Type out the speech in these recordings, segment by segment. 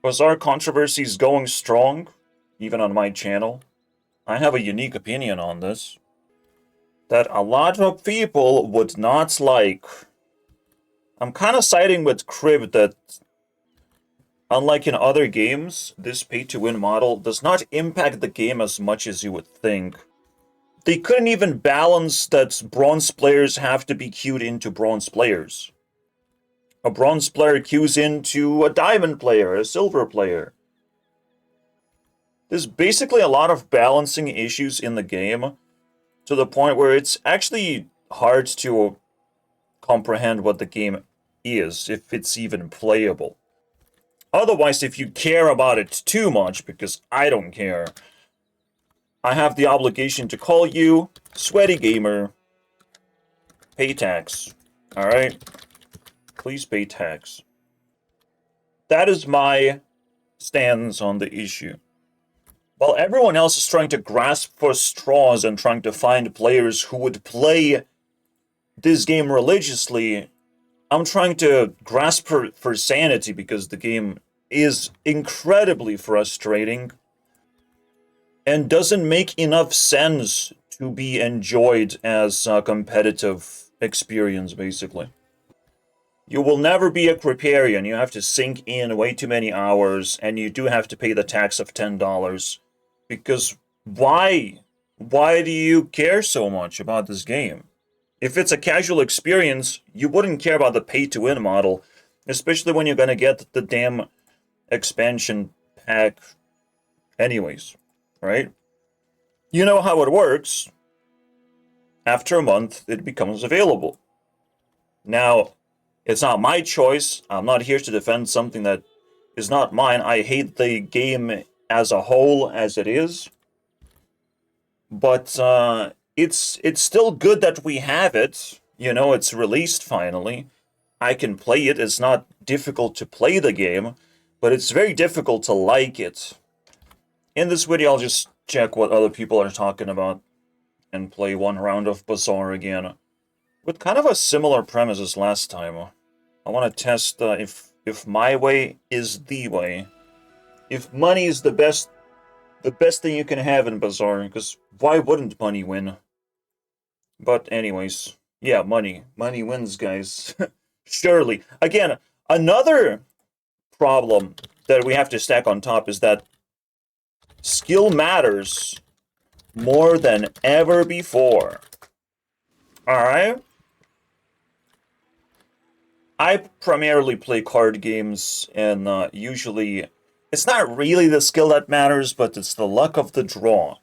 Bazaar controversy is going strong, even on my channel. I have a unique opinion on this that a lot of people would not like. I'm kind of siding with Crib that, unlike in other games, this pay-to-win model does not impact the game as much as you would think. They couldn't even balance that bronze players have to be queued into bronze players. A bronze player queues into a diamond player, a silver player. There's basically a lot of balancing issues in the game to the point where it's actually hard to comprehend what the game is, if it's even playable. Otherwise, if you care about it too much, because I don't care, I have the obligation to call you sweaty gamer. Pay tax. Alright? Please pay tax. That is my stance on the issue. While everyone else is trying to grasp for straws and trying to find players who would play this game religiously, I'm trying to grasp for sanity because the game is incredibly frustrating and doesn't make enough sense to be enjoyed as a competitive experience, basically. You will never be a Criparian. You have to sink in way too many hours, and you do have to pay the tax of $10. Because why? Why do you care so much about this game? If it's a casual experience, you wouldn't care about the pay-to-win model, especially when you're gonna get the damn expansion pack anyways, right? You know how it works. After a month, it becomes available. Now, it's not my choice. I'm not here to defend something that is not mine. I hate the game as a whole as it is. But it's still good that we have it. You know, it's released finally. I can play it. It's not difficult to play the game, but it's very difficult to like it. In this video, I'll just check what other people are talking about and play one round of Bazaar again. With kind of a similar premise as last time. I want to test if my way is the way. If money is the best thing you can have in Bazaar, because why wouldn't money win? But anyways, yeah, money. Money wins, guys. Surely. Again, another problem that we have to stack on top is that skill matters more than ever before. Alright? I primarily play card games, and usually it's not really the skill that matters, but it's the luck of the draw.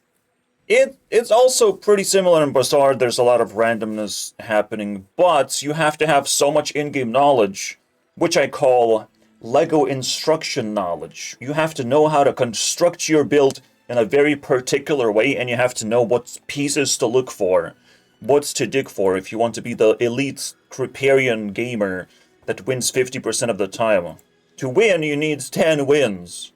It's also pretty similar in Bazaar. There's a lot of randomness happening, but you have to have so much in-game knowledge, which I call Lego instruction knowledge. You have to know how to construct your build in a very particular way, and you have to know what pieces to look for, what's to dig for if you want to be the elite Criparian gamer that wins 50% of the time. To win, you need 10 wins.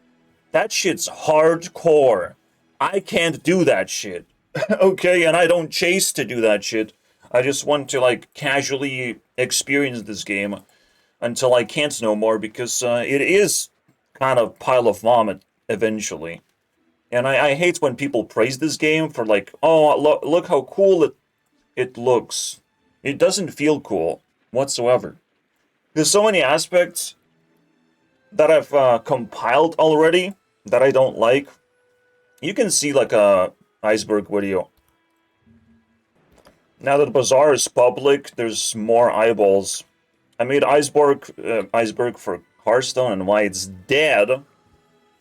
That shit's hardcore. I can't do that shit. Okay, and I don't chase to do that shit. I just want to, like, casually experience this game until I can't no more, because it is kind of pile of vomit eventually. And I hate when people praise this game for, like, oh, look how cool it looks. It doesn't feel cool whatsoever. There's so many aspects that I've compiled already that I don't like. You can see like a iceberg video. Now that Bazaar is public, there's more eyeballs. I made iceberg for Hearthstone, and why it's dead.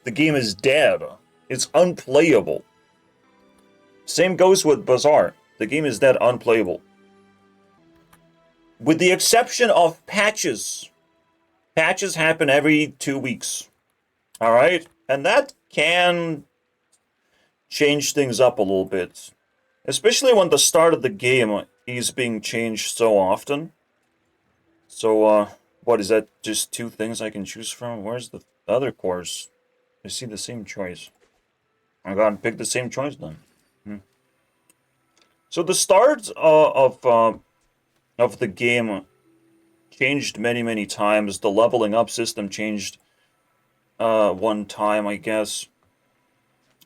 The game is dead. It's unplayable. Same goes with Bazaar. The game is dead, unplayable. With the exception of patches. Patches happen every 2 weeks. Alright? And that can change things up a little bit. Especially when the start of the game is being changed so often. So, what is that? Just 2 things I can choose from? Where's the other course? I see the same choice. I gotta pick the same choice then. So the start of the game changed many, many times. The leveling up system changed one time, I guess.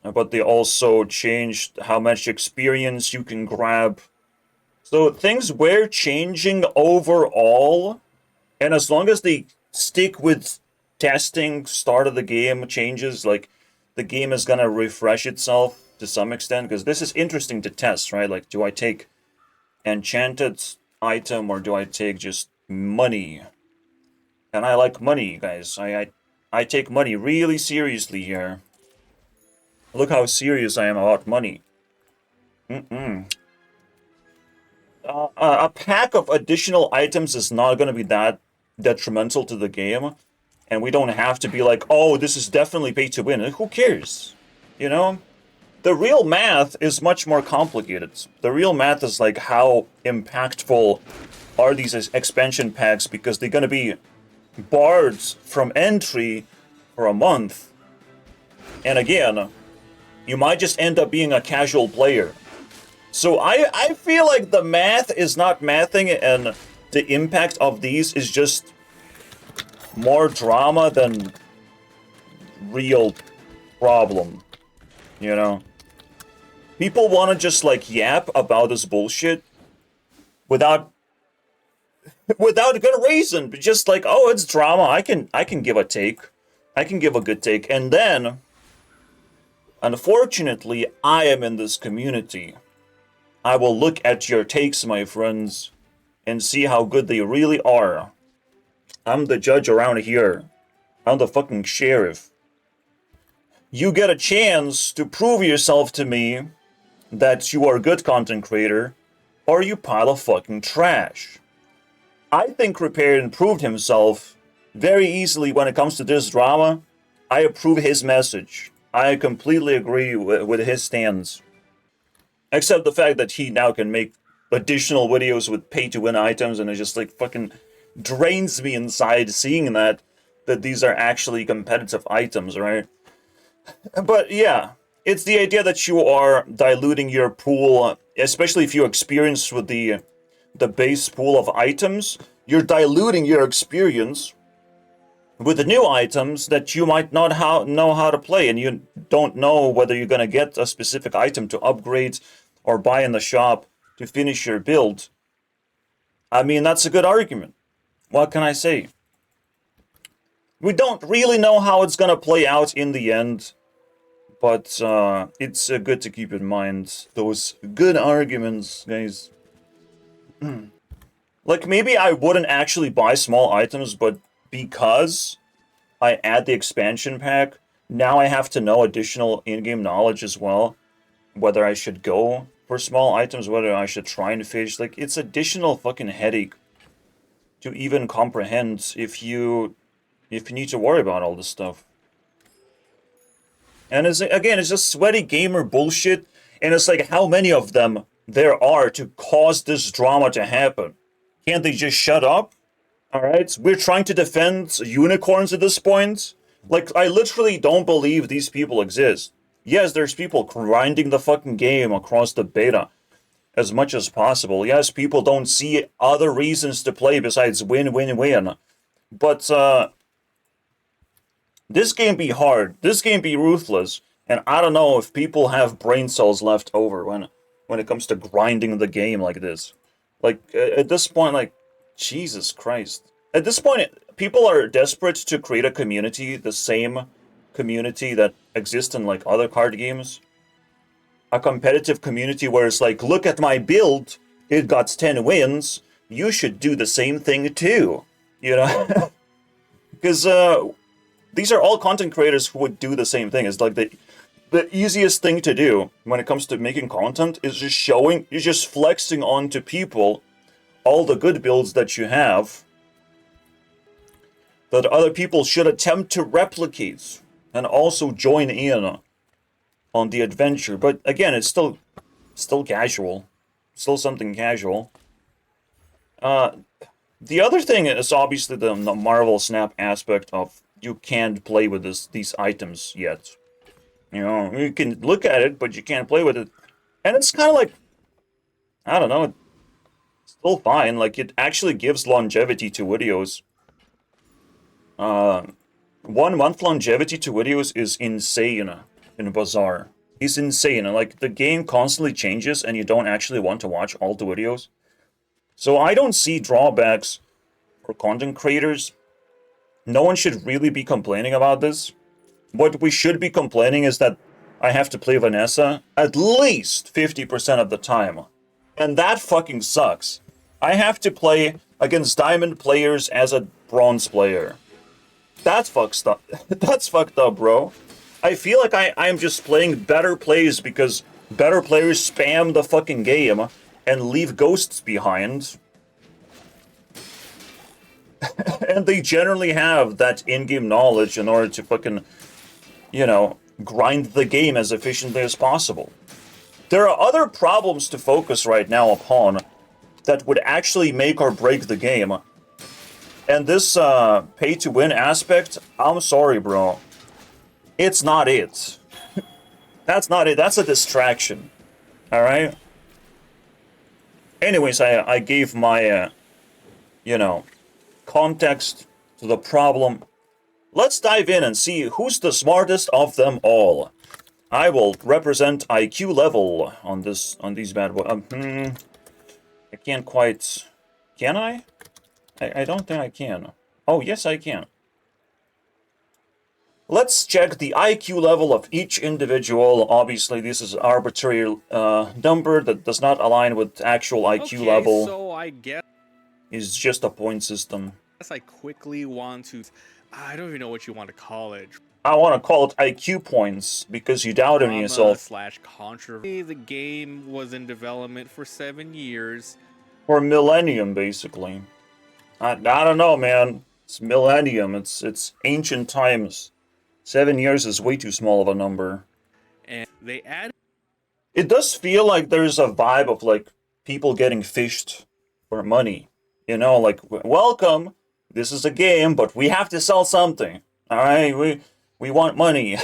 But they also changed how much experience you can grab. So things were changing overall, and as long as they stick with testing start of the game changes, like the game is gonna refresh itself to some extent, because this is interesting to test, right? Like, do I take enchanted item or do I take just money? And I like money, guys. I take money really seriously here. Look how serious I am about money. Mm-mm. A pack of additional items is not going to be that detrimental to the game, and we don't have to be like, oh, this is definitely pay to win. Who cares? You know? The real math is much more complicated. The real math is like how impactful are these expansion packs, because they're going to be barred from entry for a month. And again, you might just end up being a casual player. So I feel like the math is not mathing, and the impact of these is just more drama than real problem, you know? People want to just like yap about this bullshit without without good reason, but just like, oh, it's drama. I can give a take. I can give a good take. And then unfortunately, I am in this community. I will look at your takes, my friends, and see how good they really are. I'm the judge around here. I'm the fucking sheriff. You get a chance to prove yourself to me that you are a good content creator, or you pile of fucking trash. I think Repaired proved himself very easily when it comes to this drama. I approve his message. I completely agree with his stance. Except the fact that he now can make additional videos with pay-to-win items, and it just like fucking drains me inside seeing that these are actually competitive items, right? But yeah, it's the idea that you are diluting your pool, especially if you experience with the base pool of items. You're diluting your experience with the new items that you might not know how to play, and you don't know whether you're gonna get a specific item to upgrade or buy in the shop to finish your build. I mean, that's a good argument. What can I say? We don't really know how it's gonna play out in the end, but it's good to keep in mind those good arguments, guys. Like, maybe I wouldn't actually buy small items, but because I add the expansion pack, now I have to know additional in-game knowledge as well. Whether I should go for small items, whether I should try and fish. Like, it's additional fucking headache to even comprehend if you need to worry about all this stuff. And it's just sweaty gamer bullshit, and it's like, how many of them there are to cause this drama to happen? Can't they just shut up? Alright, we're trying to defend unicorns at this point. Like, I literally don't believe these people exist. Yes, there's people grinding the fucking game across the beta as much as possible. Yes, people don't see other reasons to play besides win, win, win. But, this game be hard. This game be ruthless. And I don't know if people have brain cells left over when it comes to grinding the game like this. Like, at this point, like, Jesus Christ. At this point, people are desperate to create a community, the same community that exists in, like, other card games. A competitive community where it's like, look at my build, it got 10 wins, you should do the same thing too. You know? Because, these are all content creators who would do the same thing. It's like the easiest thing to do when it comes to making content is just you're just flexing onto people all the good builds that you have that other people should attempt to replicate and also join in on the adventure. But again, it's still casual. Still something casual. The other thing is obviously the Marvel Snap aspect of you can't play with these items yet. You know, you can look at it, but you can't play with it. And it's kind of like, I don't know, it's still fine. Like, it actually gives longevity to videos. 1 month longevity to videos is insane in Bazaar. It's insane. Like, the game constantly changes and you don't actually want to watch all the videos. So I don't see drawbacks for content creators. No one should really be complaining about this. What we should be complaining is that I have to play Vanessa at least 50% of the time. And that fucking sucks. I have to play against diamond players as a bronze player. That's fucked up. That's fucked up, bro. I feel like I'm just playing better plays because better players spam the fucking game and leave ghosts behind. And they generally have that in-game knowledge in order to fucking, you know, grind the game as efficiently as possible. There are other problems to focus right now upon that would actually make or break the game. And this pay-to-win aspect, I'm sorry, bro. It's not it. That's not it. That's a distraction. Alright? Anyways, I gave my, you know, context to the problem. Let's dive in and see who's the smartest of them all. I will represent IQ level on these bad boys. I can't quite... Can I? I don't think I can. Oh, yes, I can. Let's check the IQ level of each individual. Obviously, this is an arbitrary number that does not align with actual IQ level. So I guess It's just a point system. I quickly want to... I don't even know what you want to call it. I want to call it IQ points because you doubted in yourself. Slash controversy. The game was in development for 7 years. For millennium, basically. I don't know, man. It's millennium. It's ancient times. 7 years is way too small of a number. And they added... It does feel like there's a vibe of, like, people getting fished for money. You know, like, welcome. This is a game, but we have to sell something. Alright? We want money.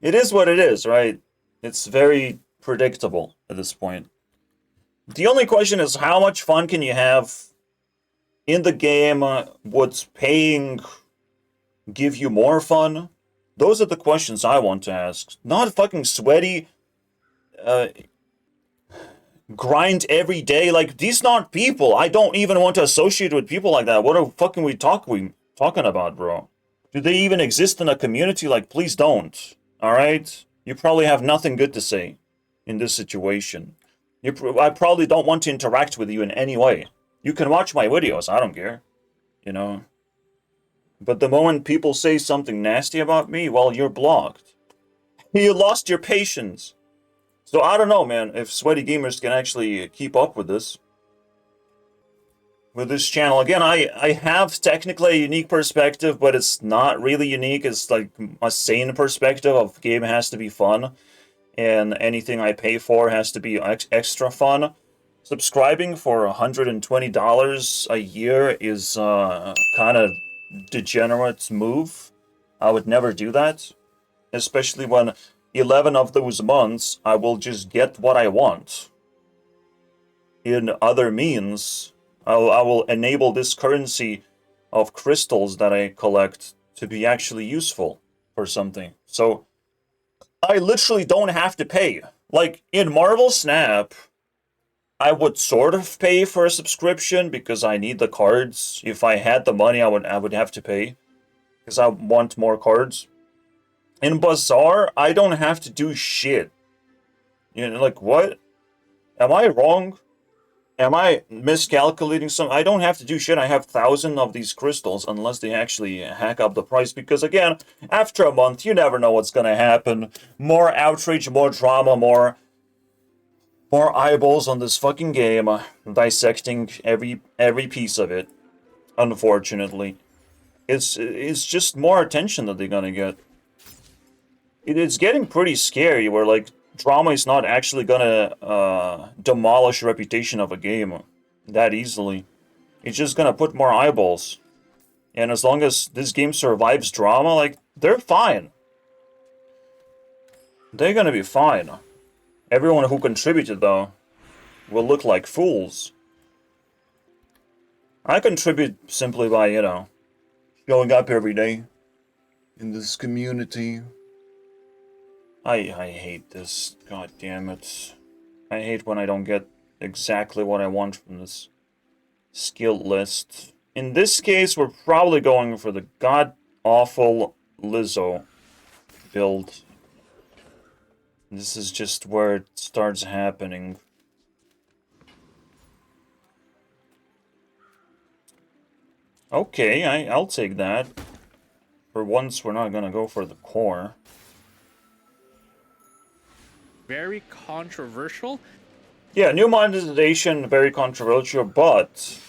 It is what it is, right? It's very predictable at this point. The only question is, how much fun can you have in the game? Would paying give you more fun? Those are the questions I want to ask. Not fucking sweaty, grind every day. Like, these not people. I don't even want to associate with people like that. What are fucking we talking about, bro? Do they even exist in a community? Like, please don't. Alright? You probably have nothing good to say in this situation. I probably don't want to interact with you in any way. You can watch my videos, I don't care. You know? But the moment people say something nasty about me, well, you're blocked. You lost your patience. So I don't know, man, if sweaty gamers can actually keep up with this. With this channel. Again, I have technically a unique perspective, but it's not really unique. It's like a sane perspective of game has to be fun. And anything I pay for has to be extra fun. Subscribing for $120 a year is kind of degenerate move. I would never do that. Especially when 11 of those months I will just get what I want. In other means, I will enable this currency of crystals that I collect to be actually useful for something. So I literally don't have to pay. Like, in Marvel Snap, I would sort of pay for a subscription because I need the cards. If I had the money, I would have to pay because I want more cards. In Bazaar, I don't have to do shit. You know, like, what? Am I wrong? Am I miscalculating something? I don't have to do shit. I have 1,000 of these crystals unless they actually hack up the price. Because again, after a month, you never know what's gonna happen. More outrage, more drama, more eyeballs on this fucking game, dissecting every piece of it. Unfortunately, it's just more attention that they're gonna get. It's getting pretty scary. Where like, drama is not actually gonna demolish the reputation of a game that easily. It's just gonna put more eyeballs. And as long as this game survives drama, like, they're fine. They're gonna be fine. Everyone who contributed, though, will look like fools. I contribute simply by, you know, showing up every day, in this community. I hate this. God damn it. I hate when I don't get exactly what I want from this skill list. In this case, we're probably going for the god-awful Lizzo build. This is just where it starts happening. Okay, I'll take that. For once, we're not gonna go for the core. Very controversial. Yeah, new monetization, very controversial, but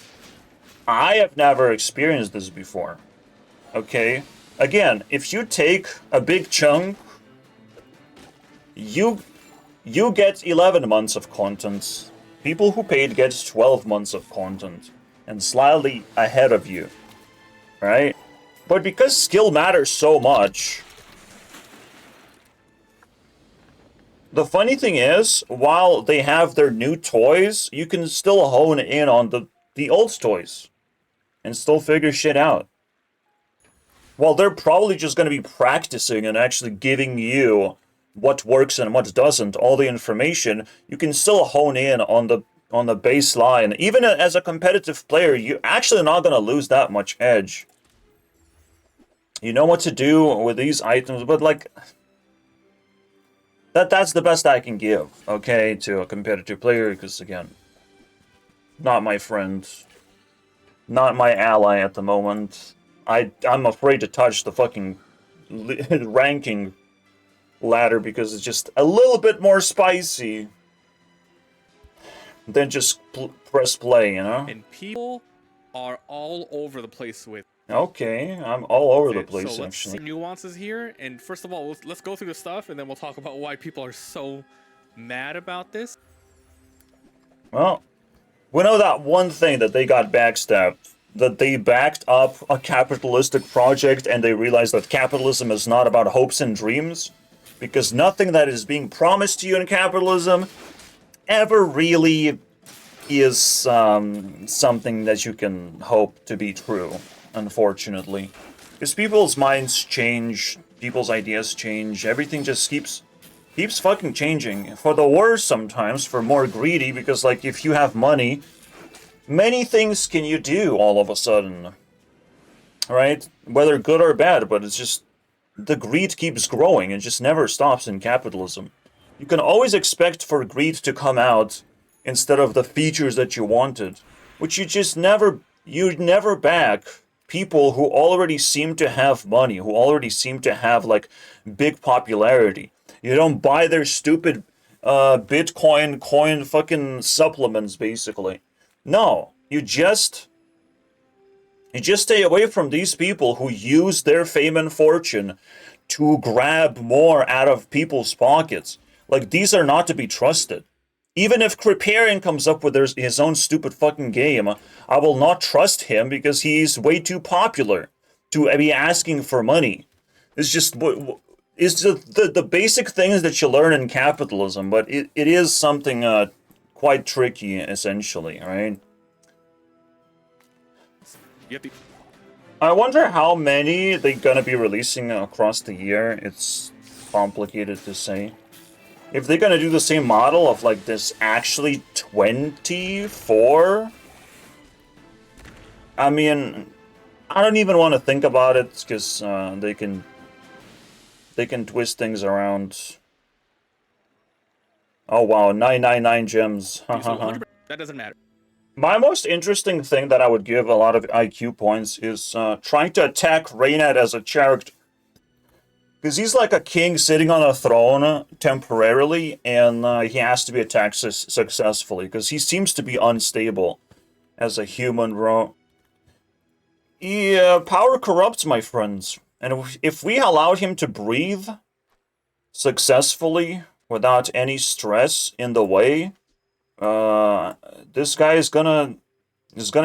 I have never experienced this before. Okay? Again, if you take a big chunk, you get 11 months of content. People who paid get 12 months of content, and slightly ahead of you, right? But because skill matters so much, the funny thing is, while they have their new toys, you can still hone in on the old toys and still figure shit out. Well, they're probably just going to be practicing and actually giving you what works and what doesn't, all the information. You can still hone in on the baseline. Even as a competitive player, you're actually not going to lose that much edge. You know what to do with these items, but like that's the best I can give, okay, to a competitive player, because again, not my friend, not my ally at the moment. I'm afraid to touch the fucking ranking ladder because it's just a little bit more spicy than just press play, you know? And people are all over the place with Okay, I'm all over the it. place, So let's actually. see nuances here. And first of all, let's go through the stuff, and then we'll talk about why people are so mad about this. Well, we know that one thing, that they got backstabbed. That they backed up a capitalistic project and they realized that capitalism is not about hopes and dreams. Because nothing that is being promised to you in capitalism ever really is something that you can hope to be true, unfortunately. Because people's minds change, people's ideas change, everything just keeps fucking changing. For the worse sometimes, for more greedy, because like if you have money, many things can you do all of a sudden, right? Whether good or bad, but it's just the greed keeps growing. It just never stops in capitalism. You can always expect for greed to come out instead of the features that you wanted, which you never back people who already seem to have money, who already seem to have like big popularity. You don't buy their stupid Bitcoin coin fucking supplements, basically. No, you just stay away from these people who use their fame and fortune to grab more out of people's pockets. Like, these are not to be trusted. Even if Kriparian comes up with his own stupid fucking game, I will not trust him because he's way too popular to be asking for money. It's just it's the basic things that you learn in capitalism, but it is something quite tricky, essentially, right? Yep. I wonder how many they're gonna be releasing across the year. It's complicated to say. If they're gonna do the same model of like this actually 24, I mean, I don't even want to think about it because they can twist things around. Oh wow, 999 gems. So that doesn't matter. My most interesting thing that I would give a lot of IQ points is trying to attack Reynad as a character. Because he's like a king sitting on a throne temporarily, and he has to be attacked successfully, because he seems to be unstable as a human, bro. Power corrupts, my friends. And if we allowed him to breathe successfully, without any stress in the way, this guy is gonna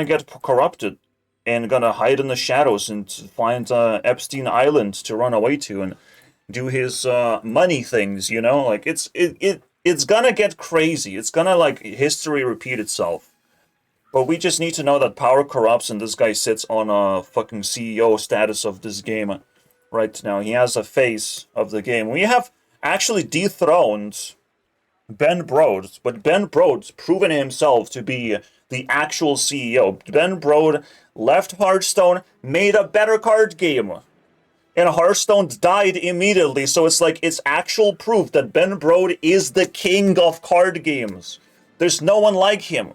get corrupted and gonna hide in the shadows and find Epstein Island to run away to and do his money things. You know, like it's gonna get crazy. It's gonna like history repeat itself. But we just need to know that power corrupts and this guy sits on a fucking CEO status of this game. right now. He has a face of the game. We have actually dethroned Ben Broad, but Ben Broad's proven himself to be the actual CEO. Ben Broad left Hearthstone, made a better card game. And Hearthstone died immediately, so it's like, it's actual proof that Ben Broad is the king of card games. There's no one like him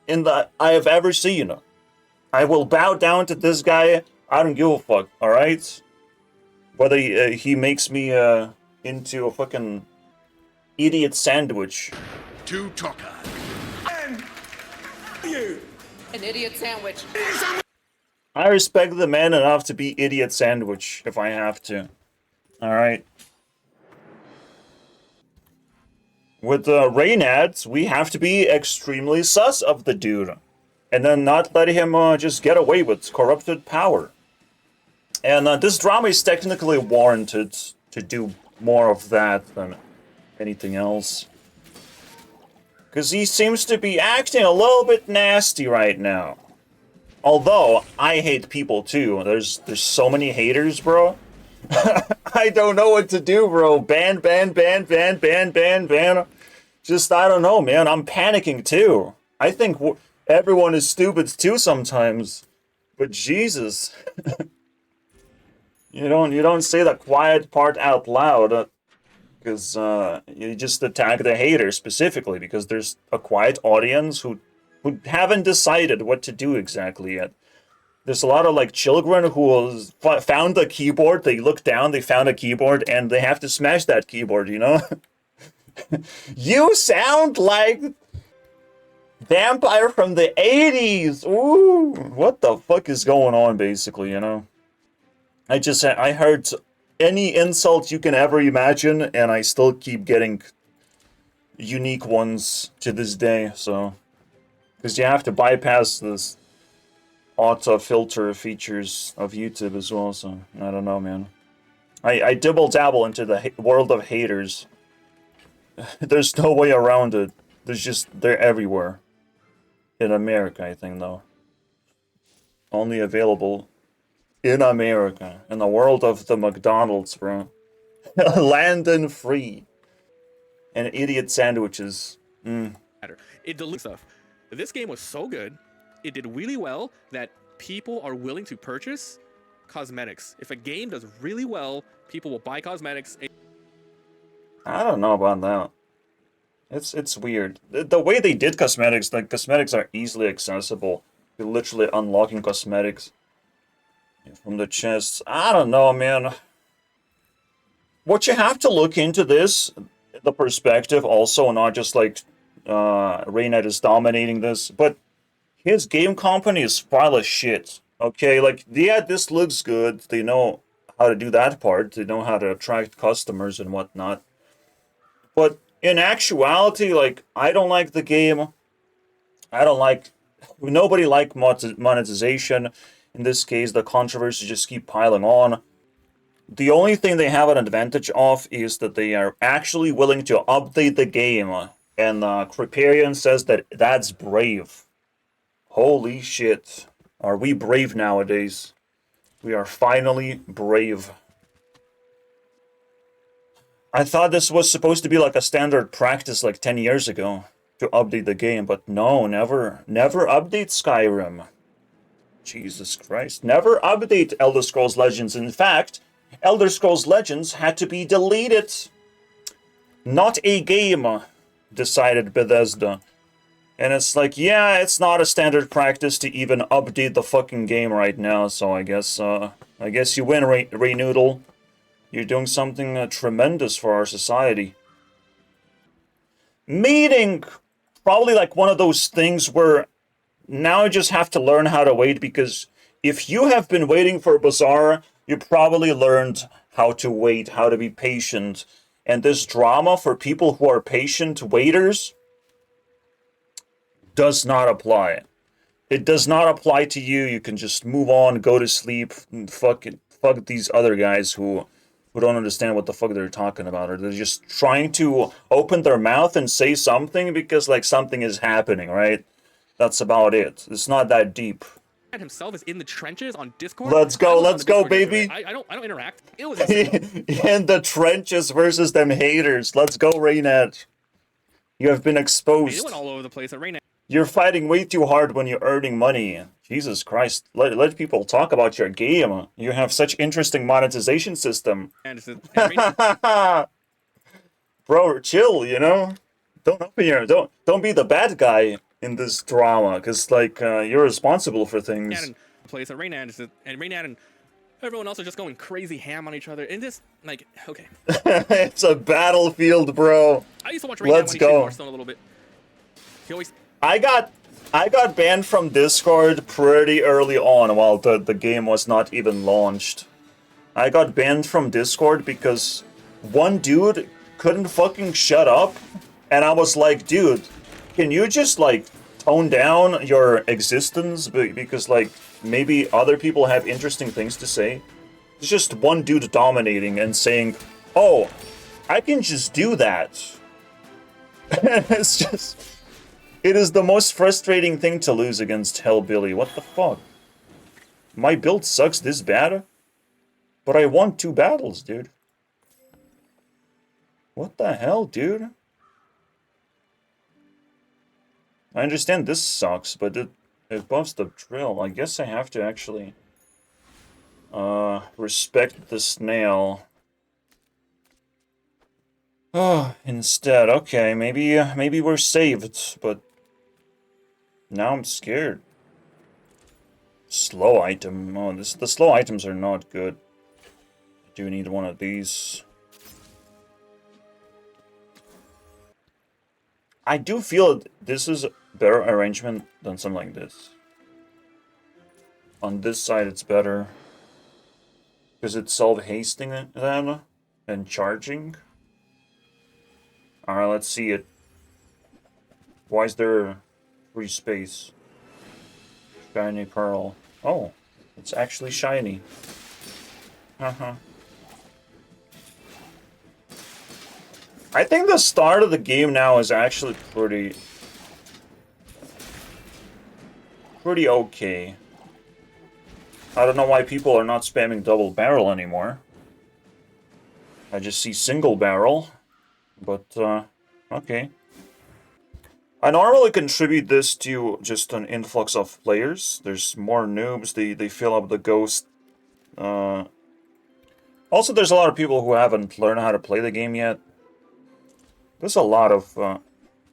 in the I have ever seen. I will bow down to this guy. I don't give a fuck, alright? Whether he makes me into a fucking idiot sandwich. Two talker. And you. An idiot sandwich. I respect the man enough to be idiot sandwich if I have to. Alright. With the rain ads, we have to be extremely sus of the dude. And then not let him just get away with corrupted power. And this drama is technically warranted to do more of that than anything else. Because he seems to be acting a little bit nasty right now. Although, I hate people too. There's so many haters, bro. I don't know what to do, bro. Ban. Just, I don't know, man. I'm panicking too. I think everyone is stupid too sometimes. But Jesus. You don't say the quiet part out loud. Because you just attack the haters specifically. Because there's a quiet audience who haven't decided what to do exactly yet. There's a lot of like children who found a keyboard, they look down, they found a keyboard, and they have to smash that keyboard, you know? You sound like Vampire from the 80s! Ooh! What the fuck is going on, basically, you know? I heard any insult you can ever imagine, and I still keep getting unique ones to this day, so... Because you have to bypass this auto filter features of YouTube as well, so I don't know, man. I dibble dabble into the world of haters. There's no way around it. They're everywhere. In America, I think, though. Only available in America. In the world of the McDonald's, bro. Land and free. And idiot sandwiches. It deletes stuff. This game was so good, it did really well that people are willing to purchase cosmetics. If a game does really well, people will buy cosmetics. I don't know about that. It's weird. The way they did cosmetics, like cosmetics are easily accessible. You're literally unlocking cosmetics from the chests. I don't know, man. What you have to look into this, the perspective also, not just like Reynad is dominating this, but his game company is pile of shit. Okay, like, yeah, this looks good. They know how to do that part. They know how to attract customers and whatnot. But in actuality, like, I don't like the game. Nobody liked monetization. In this case, the controversies just keep piling on. The only thing they have an advantage of is that they are actually willing to update the game. And Kriparian says that that's brave. Holy shit. Are we brave nowadays? We are finally brave. I thought this was supposed to be like a standard practice like 10 years ago to update the game, but no, never update Skyrim. Jesus Christ. Never update Elder Scrolls Legends. In fact, Elder Scrolls Legends had to be deleted. Not a game, decided Bethesda. And it's like, yeah, it's not a standard practice to even update the fucking game right now, so I guess you win, Ray Noodle. You're doing something tremendous for our society. Meaning, probably like one of those things where now I just have to learn how to wait, because if you have been waiting for Bazaar, you probably learned how to wait, how to be patient. And this drama for people who are patient waiters does not apply. It does not apply to you. You can just move on, go to sleep, and fuck these other guys who don't understand what the fuck they're talking about, or they're just trying to open their mouth and say something because like something is happening, right? That's about it. It's not that deep. himself is in the trenches on Discord. Let's go, I was on let's the go, Discord yesterday. baby. I don't interact. It was insane. In the trenches versus them haters. Let's go, Raynat. You have been It exposed. went all over the place. And right now, You're fighting way too hard when you're earning money. Jesus Christ. Let people talk about your game. You have such interesting monetization system. and right now, Bro, chill, you know? Don't open your don't be the bad guy in this drama, cause like you're responsible for things. and plays and Raynad and everyone else are just going crazy ham on each other. And this, like, okay. It's a battlefield, bro. I used to watch Raynad Let's when he go. streamed Hearthstone a little bit. He always I got banned from Discord pretty early on while the game was not even launched. I got banned from Discord because one dude couldn't fucking shut up, and I was like, dude, can you just like tone down your existence because like maybe other people have interesting things to say? It's just one dude dominating and saying, "Oh, I can just do that." It's just it is the most frustrating thing to lose against Hellbilly. What the fuck? My build sucks this bad? But I won 2 battles, dude. What the hell, dude? I understand this sucks, but it buffs the drill. I guess I have to actually respect the snail. Oh, instead, okay, maybe we're saved, but now I'm scared. Slow item. Oh, the slow items are not good. I do need one of these. I do feel this is a better arrangement than something like this. On this side it's better. Because it's self-hasting then and charging. Alright, let's see it. Why is there free space? Shiny pearl. Oh, it's actually shiny. Haha. I think the start of the game now is actually pretty okay. I don't know why people are not spamming double barrel anymore. I just see single barrel, but okay. I normally contribute this to just an influx of players. There's more noobs, they fill up the ghost. Also, there's a lot of people who haven't learned how to play the game yet. There's a lot of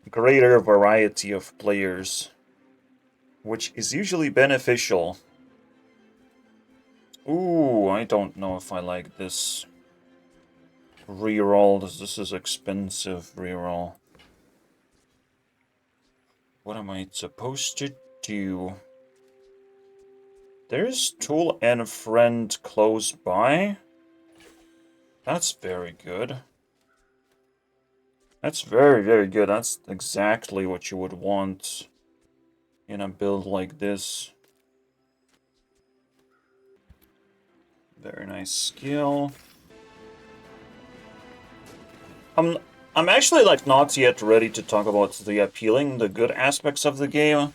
greater variety of players, which is usually beneficial. Ooh, I don't know if I like this reroll. This is expensive reroll. What am I supposed to do? There's tool and friend close by. That's very good. That's very, very good. That's exactly what you would want in a build like this. Very nice skill. I'm actually like not yet ready to talk about the appealing, the good aspects of the game.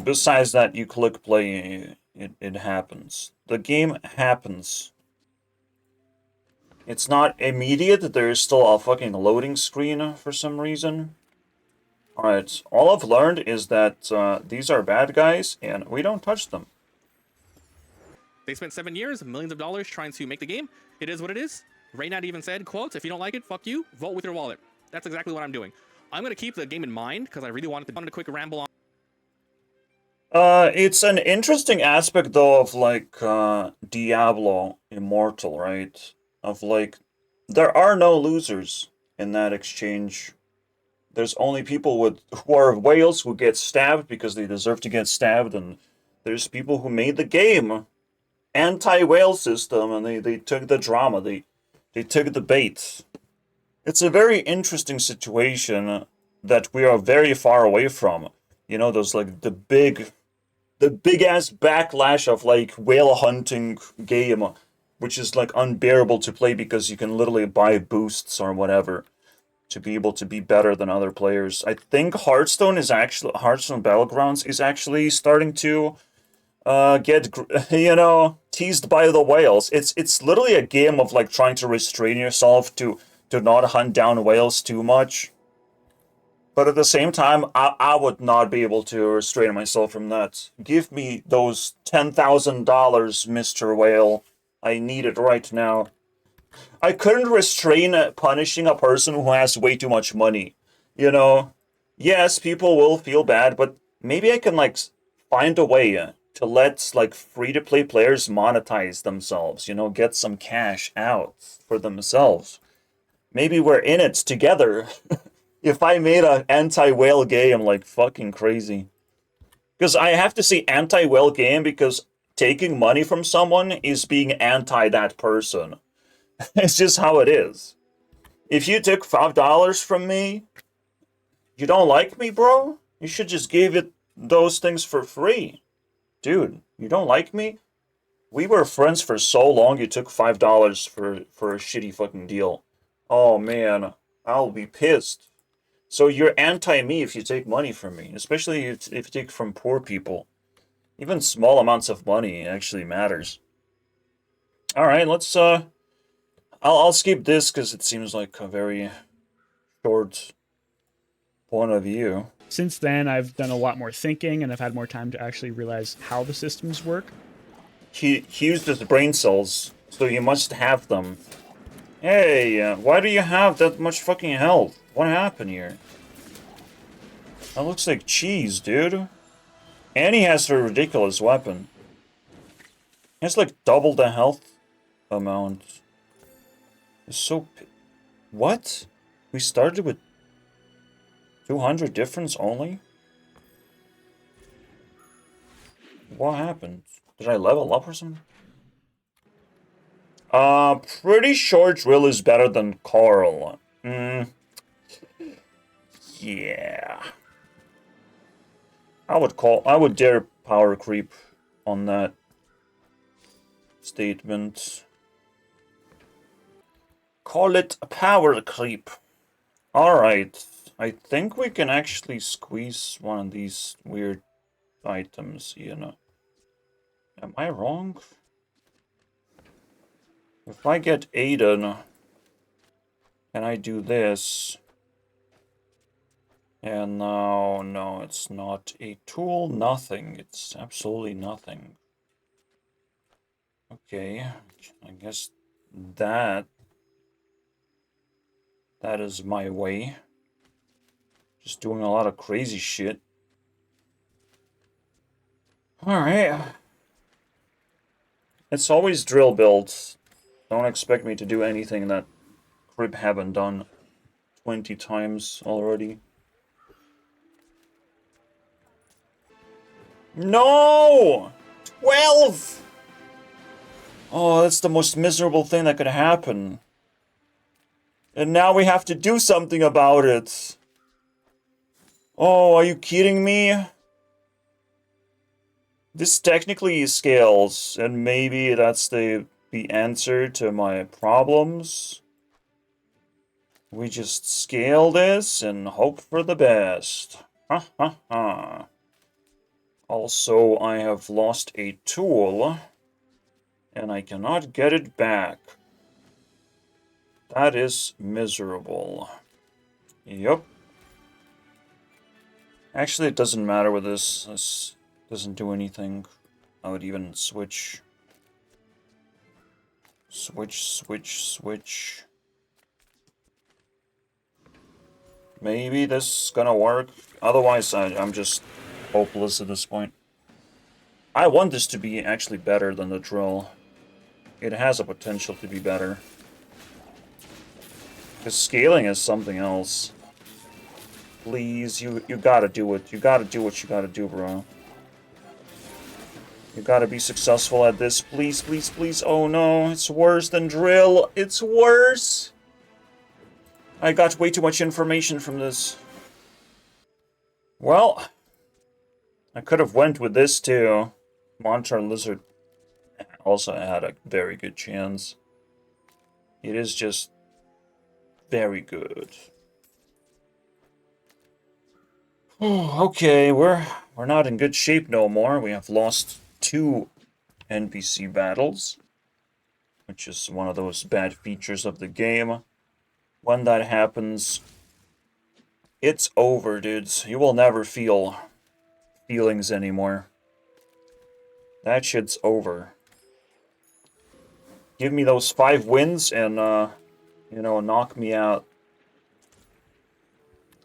Besides that, you click play, it happens. The game happens. It's not immediate, there is still a fucking loading screen for some reason. Alright, all I've learned is that these are bad guys, and we don't touch them. they spent 7 years, millions of dollars trying to make the game. It is what it is. Raynad even said, quote, if you don't like it, fuck you, vote with your wallet. That's exactly what I'm doing. I'm going to keep the game in mind because I really wanted to quick ramble on. It's an interesting aspect, though, of, like, Diablo Immortal, right? Of, like, there are no losers in that exchange. There's only people who are whales who get stabbed because they deserve to get stabbed, and there's people who made the game anti-whale system, and they took the drama, they took the bait. It's a very interesting situation that we are very far away from. You know, there's like the big ass backlash of like whale hunting game, which is like unbearable to play because you can literally buy boosts or whatever. to be able to be better than other players. I think Hearthstone Battlegrounds is actually starting to get teased by the whales. It's literally a game of like trying to restrain yourself to not hunt down whales too much. But at the same time, I would not be able to restrain myself from that. Give me those $10,000, Mr. Whale. I need it right now. I couldn't restrain punishing a person who has way too much money. You know? Yes, people will feel bad, but maybe I can, like, find a way to let, like, free-to-play players monetize themselves. You know, get some cash out for themselves. Maybe we're in it together. If I made an anti-whale game, like, fucking crazy. Because I have to say anti-whale game because taking money from someone is being anti that person. It's just how it is. If you took $5 from me, you don't like me, bro? You should just give it those things for free. Dude, you don't like me? We were friends for so long, you took $5 for a shitty fucking deal. Oh man, I'll be pissed. So you're anti-me if you take money from me, especially if you take from poor people. Even small amounts of money actually matters. Alright, let's I'll skip this because it seems like a very short point of view. Since then, I've done a lot more thinking and I've had more time to actually realize how the systems work. He used his brain cells, so you must have them. Hey, why do you have that much fucking health? What happened here? That looks like cheese, dude. And he has a ridiculous weapon. He has like double the health amount. It's so... What? We started with 200 difference only? What happened? Did I level up or something? Pretty sure Drill is better than Carl. Yeah. I would dare power creep on that statement. Call it a power creep. Alright. I think we can actually squeeze one of these weird items, you know. Am I wrong? If I get Aiden, can I do this? And no, it's not a tool, nothing. It's absolutely nothing. Okay, I guess that is my way. Just doing a lot of crazy shit. Alright. It's always drill builds. Don't expect me to do anything that Crib haven't done 20 times already. No! 12! Oh, that's the most miserable thing that could happen. And now we have to do something about it. Oh, are you kidding me? This technically scales, and maybe that's the answer to my problems. We just scale this and hope for the best. Ha ha ha. Also, I have lost a tool, and I cannot get it back. That is miserable. Yup. Actually, it doesn't matter with this. This doesn't do anything. I would even switch. Switch. Maybe this is gonna work. Otherwise, I'm just hopeless at this point. I want this to be actually better than the drill. It has a potential to be better. Because scaling is something else. Please, you gotta do it. You gotta do what you gotta do, bro. You gotta be successful at this. Please, please, please. Oh no, it's worse than drill. It's worse. I got way too much information from this. Well, I could have went with this too. Monster Lizard also had a very good chance. It is just very good. Okay, we're not in good shape no more. We have lost 2 NPC battles, which is one of those bad features of the game. When that happens, it's over, dudes. You will never feel feelings anymore. That shit's over. Give me those 5 wins and, you know, knock me out.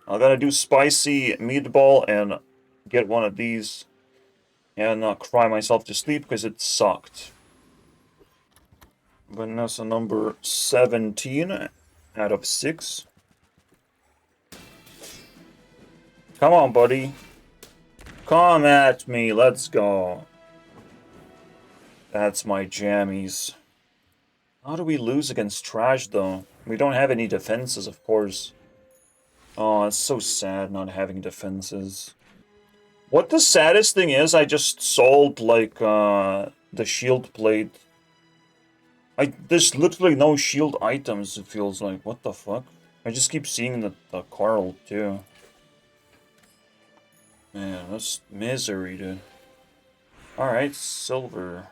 I gotta do spicy meatball and get one of these and cry myself to sleep because it sucked. Vanessa number 17 out of 6. Come on, buddy. Come at me. Let's go. That's my jammies. How do we lose against trash, though? We don't have any defenses, of course. Oh, it's so sad not having defenses. What the saddest thing is, I just sold, like, the shield plate. There's literally no shield items, it feels like. What the fuck? I just keep seeing the Carl, too. Man, that's misery, dude. Alright, silver.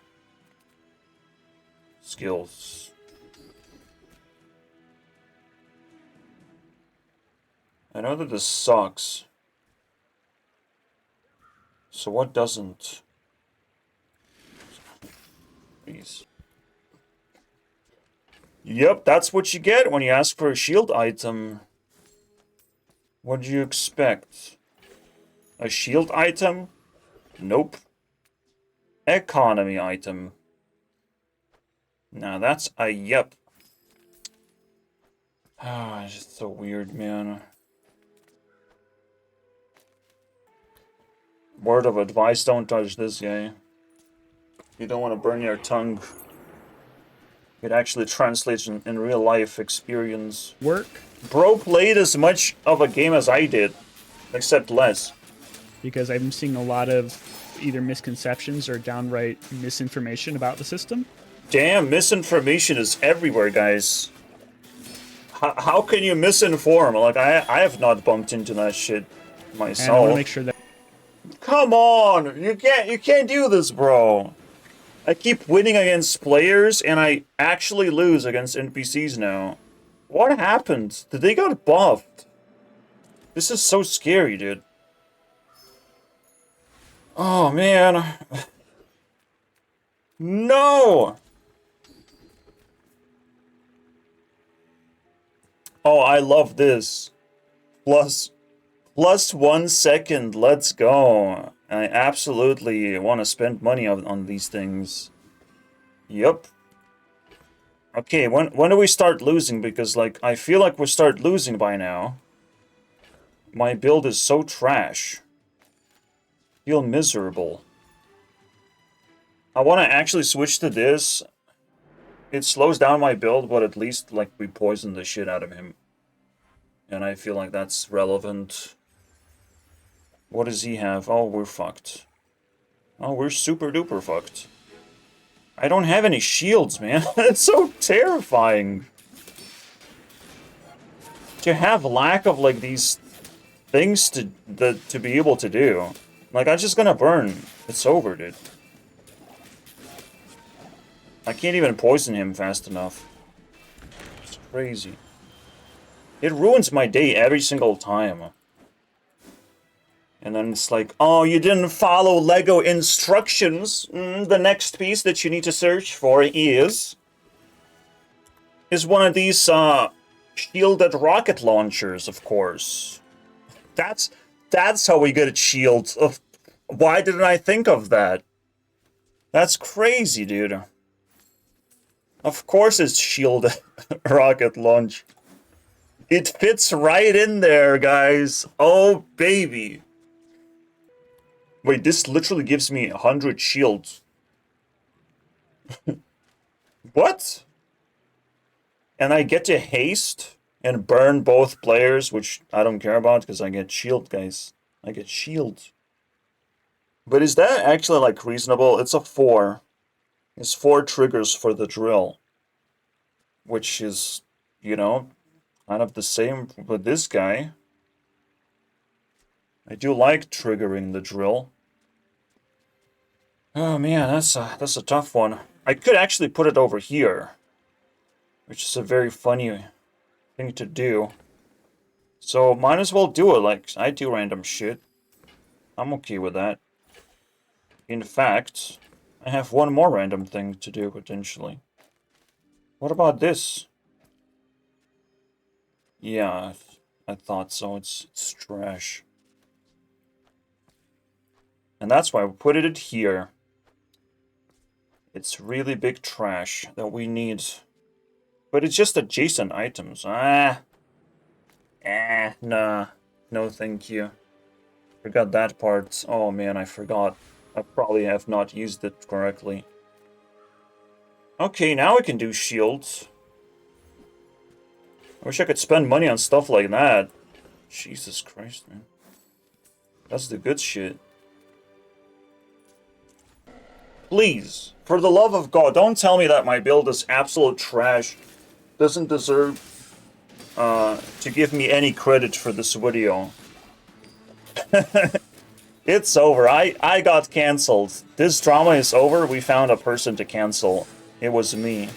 Skills. I know that this sucks. So what doesn't? Please. Yep, that's what you get when you ask for a shield item. What do you expect? A shield item? Nope. Economy item. Now that's a yep. Ah, it's just so weird, man. Word of advice, don't touch this guy. You don't want to burn your tongue. It actually translates in real life experience. Work, Bro played as much of a game as I did, except less. because I'm seeing a lot of either misconceptions or downright misinformation about the system. Damn, misinformation is everywhere, guys. How can you misinform? Like, I have not bumped into that shit And I want to myself. make sure that Come on! You can't do this, bro. I keep winning against players, and I actually lose against NPCs now. What happened? Did they got buffed? This is so scary, dude. Oh, man. No! Oh, I love this. Plus 1 second. Let's go. I absolutely want to spend money on these things. Yep. Okay, when do we start losing? Because, like, I feel like we start losing by now. My build is so trash. Feel miserable. I want to actually switch to this. It slows down my build, but at least, like, we poison the shit out of him. And I feel like that's relevant. What does he have? Oh, we're fucked. Oh, we're super duper fucked. I don't have any shields, man. It's so terrifying. To have lack of, like, these things to be able to do. Like, I'm just gonna burn. It's over, dude. I can't even poison him fast enough. It's crazy. It ruins my day every single time. And then it's like, oh, you didn't follow Lego instructions. The next piece that you need to search for is one of these shielded rocket launchers, of course. That's how we get shields. Why didn't I think of that? That's crazy, dude. Of course it's shielded rocket launch. It fits right in there, guys. Oh, baby. Wait, this literally gives me 100 shields. What? And I get to haste and burn both players, which I don't care about because I get shield, guys. I get shield. But is that actually, like, reasonable? It's a 4. It's 4 triggers for the drill. Which is, you know, kind of the same with this guy. I do like triggering the drill. Oh man, that's a tough one. I could actually put it over here, which is a very funny thing to do. So might as well do it. Like I do random shit. I'm okay with that. In fact, I have one more random thing to do potentially. What about this? Yeah, I thought so. It's trash. And that's why we put it here. It's really big trash that we need. But it's just adjacent items. Nah. No thank you. Forgot that part. Oh man, I forgot. I probably have not used it correctly. Okay, now we can do shields. I wish I could spend money on stuff like that. Jesus Christ, man. That's the good shit. Please, for the love of God, don't tell me that my build is absolute trash. Doesn't deserve to give me any credit for this video. It's over. I got cancelled. This drama is over. We found a person to cancel. It was me.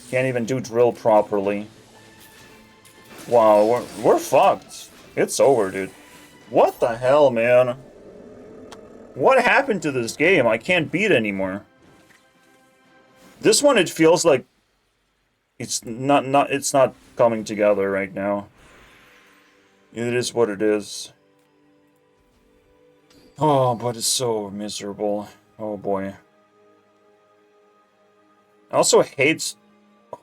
Can't even do drill properly. Wow, we're fucked. It's over, dude. What the hell, man? What happened to this game? I can't beat anymore. This one, it feels like it's not coming together right now. It is what it is. Oh, but it's so miserable. Oh boy. I also hate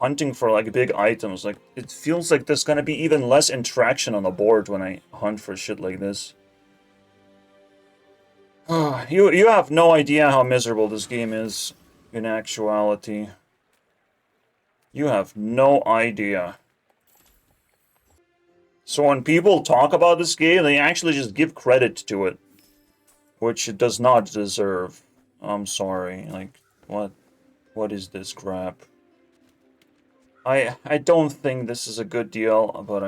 hunting for like big items. Like it feels like there's gonna be even less interaction on the board when I hunt for shit like this. You have no idea how miserable this game is in actuality. You have no idea. So when people talk about this game, they actually just give credit to it, which it does not deserve. I'm sorry. Like, what is this crap? I don't think this is a good deal, but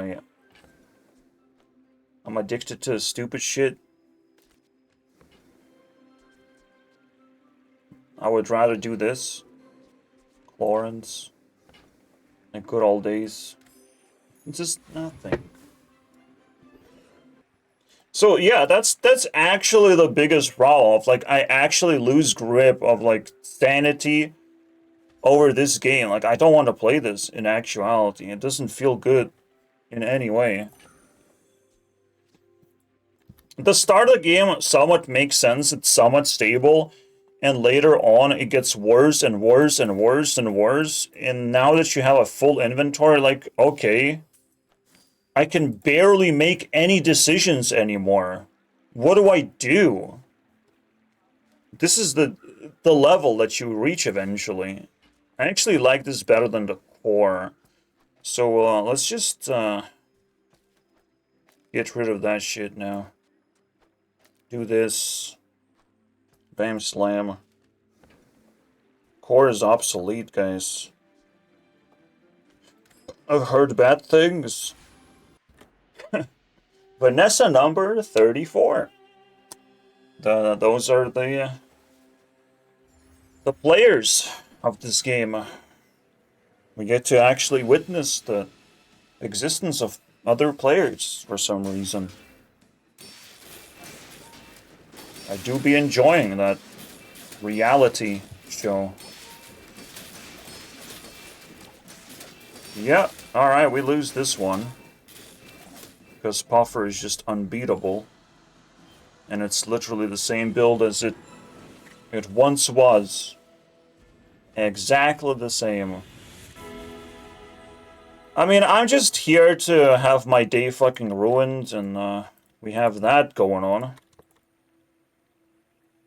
I'm addicted to stupid shit. I would rather do this. Chlorins. Like good old days. It's just nothing. So yeah, that's actually the biggest problem. Of like I actually lose grip of like sanity over this game. Like I don't want to play this in actuality. It doesn't feel good in any way. The start of the game somewhat makes sense. It's somewhat stable. And later on, it gets worse and worse and worse and worse. And now that you have a full inventory, like, okay, I can barely make any decisions anymore. What do I do? This is the level that you reach eventually. I actually like this better than the core. So let's just get rid of that shit now. Do this. Bam slam. Core is obsolete, guys. I've heard bad things. Vanessa number 34. Those are the players of this game. We get to actually witness the existence of other players for some reason. I do be enjoying that reality show. Yeah, alright, we lose this one. Because Puffer is just unbeatable. And it's literally the same build as it once was. Exactly the same. I mean, I'm just here to have my day fucking ruined, and we have that going on.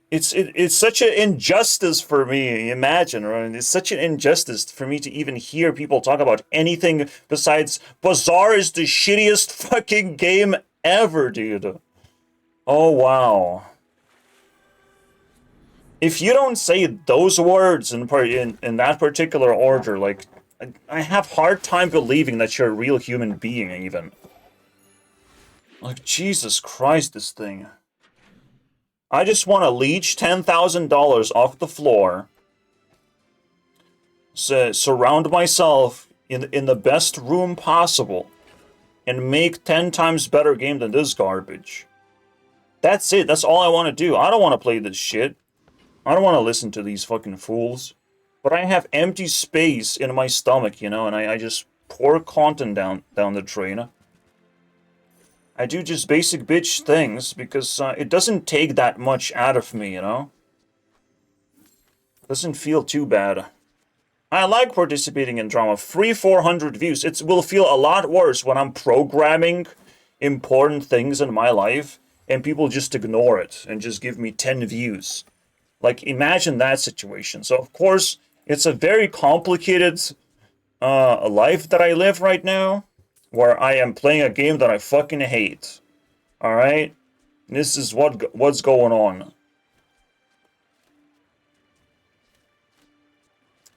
It's such an injustice for me, imagine, right? It's such an injustice for me to even hear people talk about anything besides Bazaar is the shittiest fucking game ever, dude. Oh, wow. If you don't say those words in that particular order, like, I have hard time believing that you're a real human being, even. Like, Jesus Christ, this thing. I just want to leech $10,000 off the floor. Surround myself in the best room possible. And make 10 times better game than this garbage. That's it. That's all I want to do. I don't want to play this shit. I don't want to listen to these fucking fools. But I have empty space in my stomach, you know, and I just pour content down the drain. I do just basic bitch things because it doesn't take that much out of me, you know? Doesn't feel too bad. I like participating in drama. Free 400 views. It will feel a lot worse when I'm programming important things in my life and people just ignore it and just give me 10 views. Like, imagine that situation. So, of course, it's a very complicated life that I live right now, where I am playing a game that I fucking hate. Alright? This is what's going on.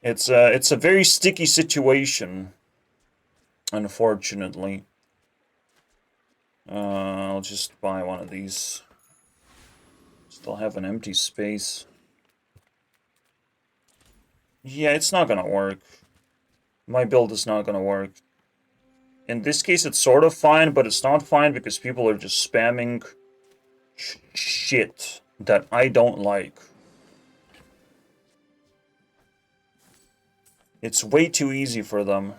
It's a very sticky situation, unfortunately. I'll just buy one of these. Still have an empty space. Yeah, it's not gonna work. My build is not gonna work. In this case, it's sort of fine, but it's not fine because people are just spamming shit that I don't like. It's way too easy for them.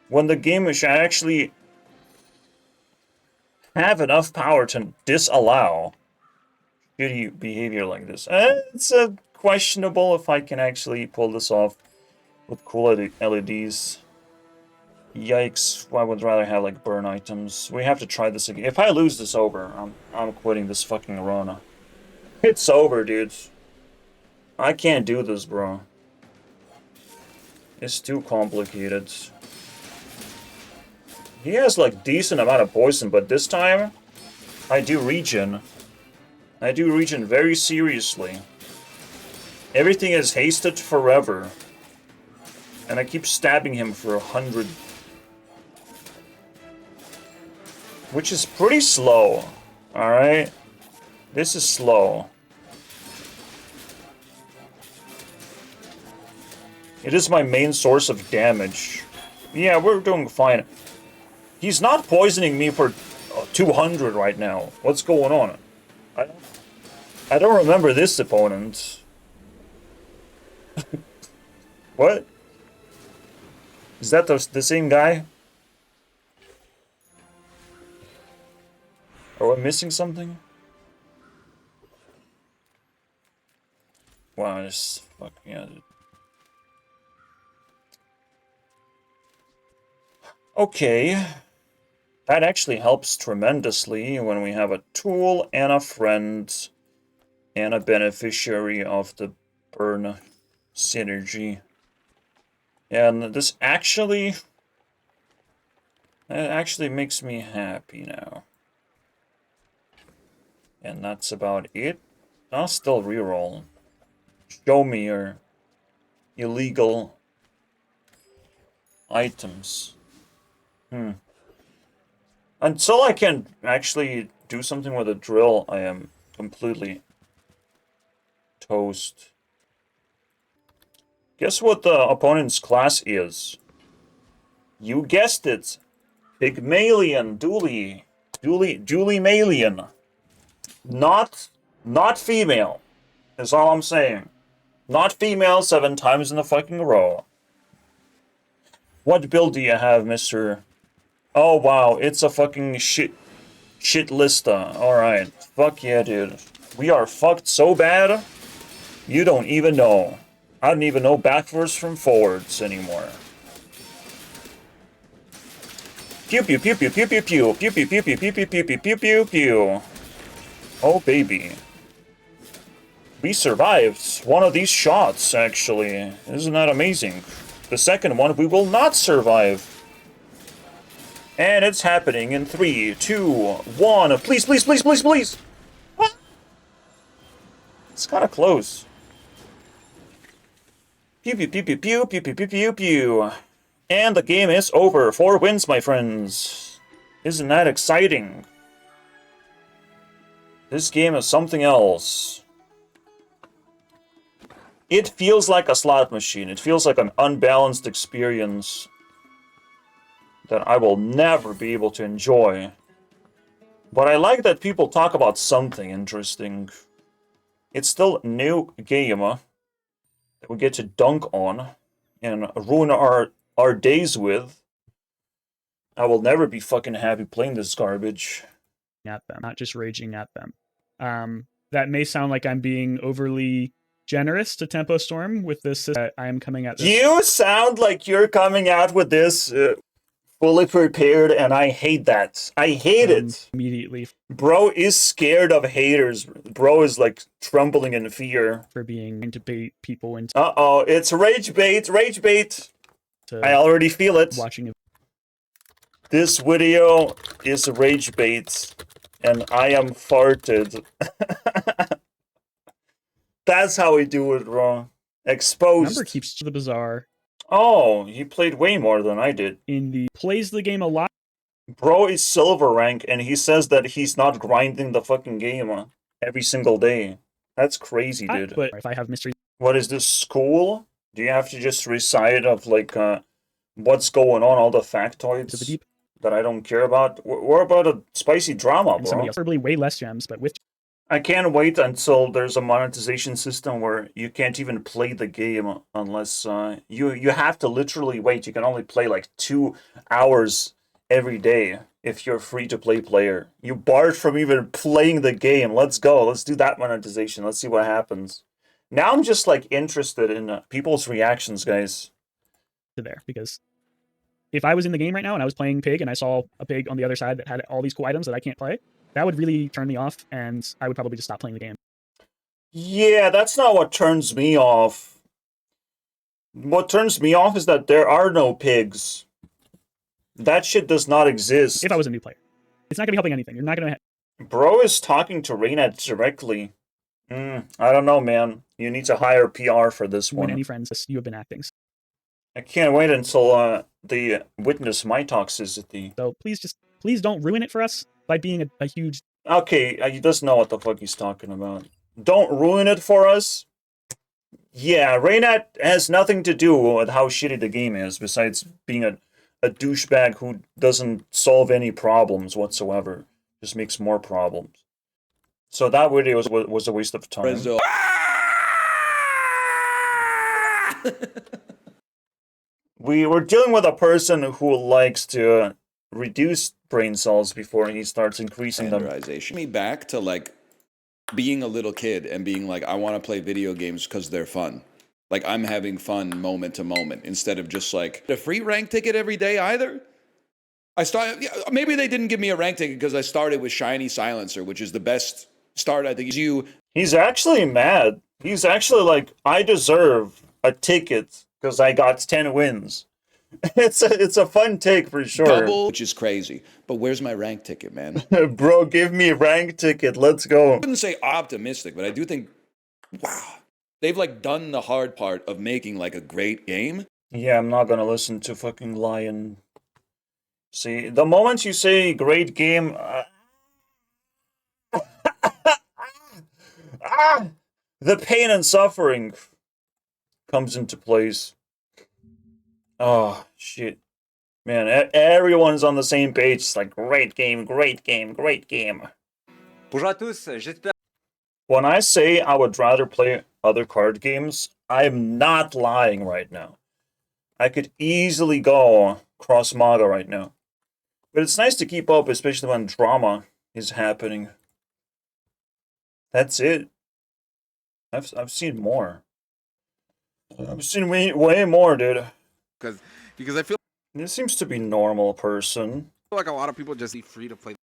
When the game should actually have enough power to disallow shitty behavior like this. It's questionable if I can actually pull this off with cool LEDs. Yikes, I would rather have like burn items. We have to try this again. If I lose this over, I'm quitting this fucking Rona. It's over, dudes. I can't do this, bro. It's too complicated. He has like decent amount of poison, but this time I do regen. I do regen very seriously. Everything is hasted forever. And I keep stabbing him for 100. Which is pretty slow. Alright? This is slow. It is my main source of damage. Yeah, we're doing fine. He's not poisoning me for 200 right now. What's going on? I don't remember this opponent. What? Is that the same guy? Are we missing something? Wow, this fuck yeah. Okay. That actually helps tremendously when we have a tool and a friend and a beneficiary of the burn synergy. And this actually... It actually makes me happy now. And that's about it. I'll still reroll. Show me your illegal items. Until I can actually do something with a drill, I am completely toast. Guess what the opponent's class is? You guessed it. Pygmalion, Dooley Malian. Not female, is all I'm saying. Not female 7 times in the fucking row. What build do you have, Mr.? Oh wow, it's a fucking shit lista. Alright, fuck yeah, dude. We are fucked so bad, you don't even know. I don't even know backwards from forwards anymore. Pew pew pew pew pew pew pew pew pew pew pew pew pew pew pew pew pew pew. Oh baby. We survived one of these shots, actually. Isn't that amazing? The second one we will not survive. And it's happening in 3, 2, 1. Please, please, please, please, please! It's kind of close. Pew pew pew pew pew pew pew pew pew pew. And the game is over. 4 wins, my friends. Isn't that exciting? This game is something else. It feels like a slot machine. It feels like an unbalanced experience that I will never be able to enjoy. But I like that people talk about something interesting. It's still a new game that we get to dunk on and ruin our days with. I will never be fucking happy playing this garbage. At them, not just raging at them. That may sound like I'm being overly generous to Tempo Storm with this. I am coming at this. You sound like you're coming out with this fully prepared, and I hate that. I hate it. Immediately Bro is scared of haters. Bro is like trembling in fear. for being to bait people into Uh-oh, it's rage bait, rage bait. I already feel it. watching. This video is rage bait, and I am farted. That's how we do it wrong. Exposed. Number keeps to the bazaar Oh, he played way more than I did. plays the game a lot. Bro is silver rank, and he says that he's not grinding the fucking game every single day. That's crazy, dude. But if I have mystery, What is this, school? Do you have to just recite of like what's going on, all the to the factoids deep, that I don't care about? We're about a spicy drama, and somebody bro. else probably way less gems, but with I can't wait until there's a monetization system where you can't even play the game unless you have to literally wait. You can only play like 2 hours every day if you're free to play player. You barred from even playing the game. Let's go. Let's do that monetization. Let's see what happens. Now I'm just like interested in people's reactions, guys. to there, because if I was in the game right now and I was playing pig and I saw a pig on the other side that had all these cool items that I can't play, that would really turn me off, and I would probably just stop playing the game. Yeah, that's not what turns me off. What turns me off is that there are no pigs. That shit does not exist. If I was a new player, it's not gonna be helping anything. You're not gonna Bro is talking to Reynad directly. I don't know, man. You need to hire PR for this win one. any friends. You have been acting. I can't wait until they witness my toxicity. So please don't ruin it for us by being a huge. Okay, he doesn't know what the fuck he's talking about. Don't ruin it for us. Yeah, Reynad has nothing to do with how shitty the game is, besides being a douchebag who doesn't solve any problems whatsoever. Just makes more problems. So that video was a waste of time. We were dealing with a person who likes to reduce brain cells before he starts increasing them. Me back to like being a little kid and being like, I want to play video games because they're fun. Like I'm having fun moment to moment instead of just like a free rank ticket every day either. Maybe they didn't give me a rank ticket because I started with Shiny Silencer, which is the best start I think. He's actually mad. He's actually like, I deserve a ticket because I got 10 wins. It's a fun take for sure. Double, which is crazy. But where's my rank ticket, man? Bro, give me a rank ticket. Let's go. I wouldn't say optimistic, but I do think, wow, they've like done the hard part of making like a great game. Yeah, I'm not gonna listen to fucking Lion. See, the moment you say great game, the pain and suffering comes into place. Oh, shit. Man, everyone's on the same page. It's like, great game, great game, great game. Bonjour à tous, j'espère. When I say I would rather play other card games, I'm not lying right now. I could easily go cross Maga right now. But it's nice to keep up, especially when drama is happening. That's it. I've seen more. I've seen way more, dude. Because I feel This seems to be normal person. like a lot of people just be free to play.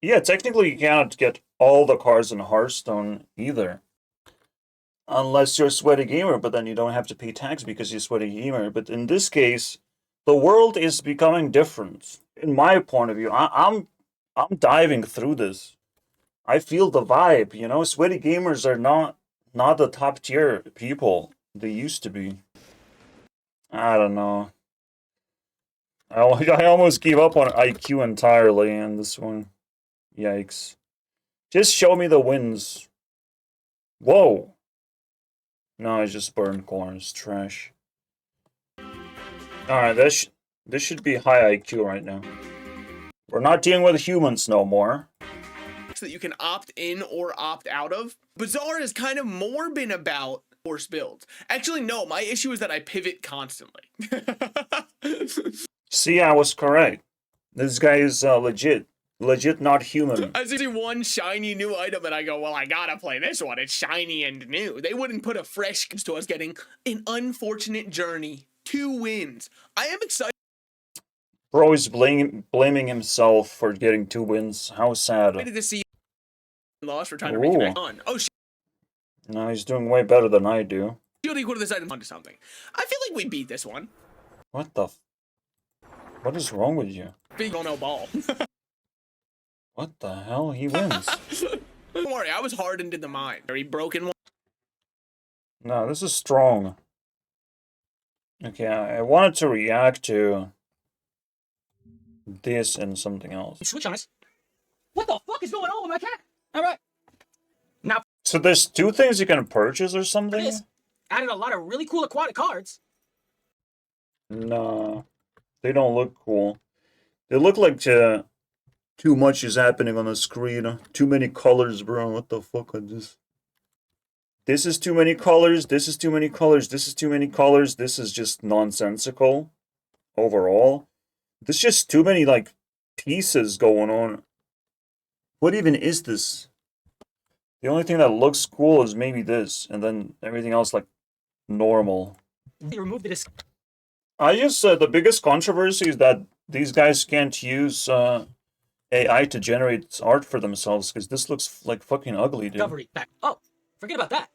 Yeah, technically you cannot get all the cards in Hearthstone either. Unless you're a sweaty gamer, but then you don't have to pay tax because you're a sweaty gamer. But in this case, the world is becoming different. In my point of view, I'm diving through this. I feel the vibe, you know? Sweaty gamers are not the top tier people they used to be. I don't know. I almost gave up on IQ entirely in this one. Yikes. Just show me the wins. Whoa. No, I just burned corners. Trash. Alright, this should be high IQ right now. We're not dealing with humans no more. that you can opt in or opt out of. Bazaar has kind of more been about force builds. Actually, no, my issue is that I pivot constantly. See, I was correct. This guy is legit. Legit not human. I see one shiny new item and I go, well, I gotta play this one. It's shiny and new. They wouldn't put a fresh to us getting an unfortunate journey. 2 wins. I am excited. Bro is blaming himself for getting 2 wins. How sad. To see lost for trying to reconnect on. Oh, no, he's doing way better than I do. shield equal to this item onto something. I feel like we beat this one. What the? What is wrong with you? Big no ball. What the hell? He wins. Don't worry, I was hardened in the mind. Very broken one. No, this is strong. Okay, I wanted to react to this and something else. Switch on us. What the fuck is going on with my cat? All right. Now, So there's 2 things you can purchase or something? this added a lot of really cool aquatic cards. No, they don't look cool. They look like too much is happening on the screen. Too many colors, bro. What the fuck is this? This is too many colors. This is too many colors. This is too many colors. This is just nonsensical overall. There's just too many, like, pieces going on. What even is this? The only thing that looks cool is maybe this, and then everything else, like, normal. They removed the disc. I just the biggest controversy is that these guys can't use AI to generate art for themselves, because this looks like fucking ugly, dude. Discovery back. Oh, forget about that.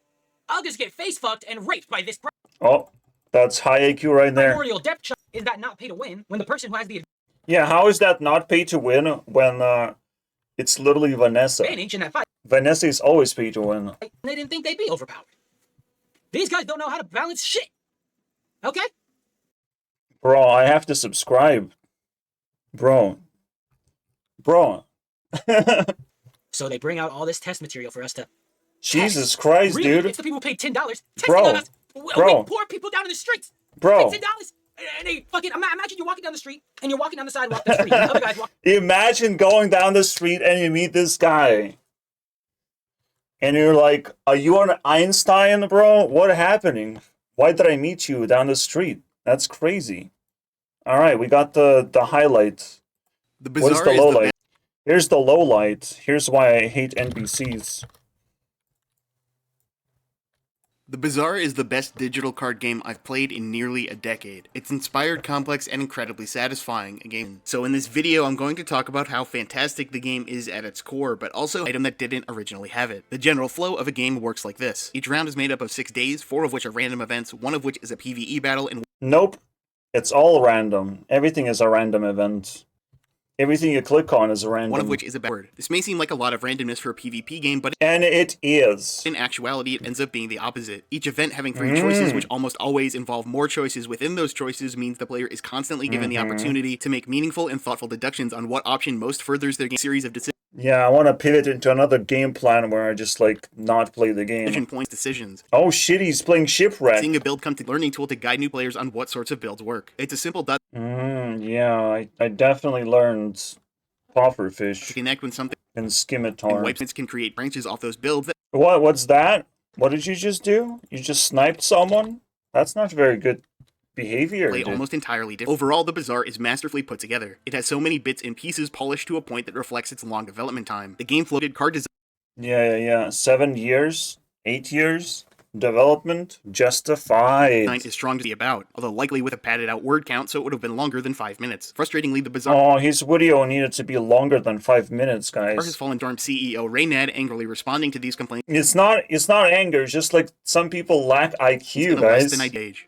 I'll just get face fucked and raped by this Oh, that's high IQ right there. primordial depth shot. Is that not pay to win when the person who has the Yeah, how is that not pay to win when it's literally Vanessa? advantage in that fight? Vanessa is always pay to win. They didn't think they'd be overpowered. These guys don't know how to balance shit. Okay? Bro, I have to subscribe. Bro. So they bring out all this test material for us to. Jesus Christ, Really? dude. It's the people who paid $10 testing Bro. on us. Bro. We poor people down in the streets. Bro. $10. And they fucking imagine you're walking down the street and you're walking down the sidewalk. The street. And the other guys walk. Imagine going down the street and you meet this guy. And you're like, are you on Einstein, bro? What happening? Why did I meet you down the street? That's crazy. All right, we got the highlight. The What is Bazaar the is low the light? Here's the low light. Here's why I hate NPCs. The Bazaar is the best digital card game I've played in nearly a decade. It's inspired, complex, and incredibly satisfying a game. So in this video, I'm going to talk about how fantastic the game is at its core, but also an item that didn't originally have it. The general flow of a game works like this. Each round is made up of 6 days, 4 of which are random events, 1 of which is a PvE battle, and Nope. It's all random. Everything is a random event. Everything you click on is random. 1 of which is a bad. This may seem like a lot of randomness for a PvP game, but And it is. in actuality, it ends up being the opposite. Each event having 3 choices, which almost always involve more choices within those choices, means the player is constantly given the opportunity to make meaningful and thoughtful deductions on what option most furthers their game series of Yeah, I want to pivot into another game plan where I just, like, not play the decision game. points decisions. Oh shit, he's playing Shipwreck. Seeing a build come to learning tool to guide new players on what sorts of builds work. It's a simple dot Yeah, I definitely learned to pufferfish connect when something and and scimitar. wipes can create branches off those builds that What's that? What did you just do? You just sniped someone? That's not very good behavior, play dude. almost entirely different. Overall, the Bazaar is masterfully put together. It has so many bits and pieces polished to a point that reflects its long development time. The game floated card design Yeah. 7 years? 8 years? Development? Justified. is strong to be about, although likely with a padded out word count, so it would have been longer than 5 minutes. Frustratingly, the Bazaar Oh, his video needed to be longer than 5 minutes, has guys. fallen Dorm CEO Raynad angrily responding to these complaints It's not anger, it's just like some people lack IQ, in a less guys. than age.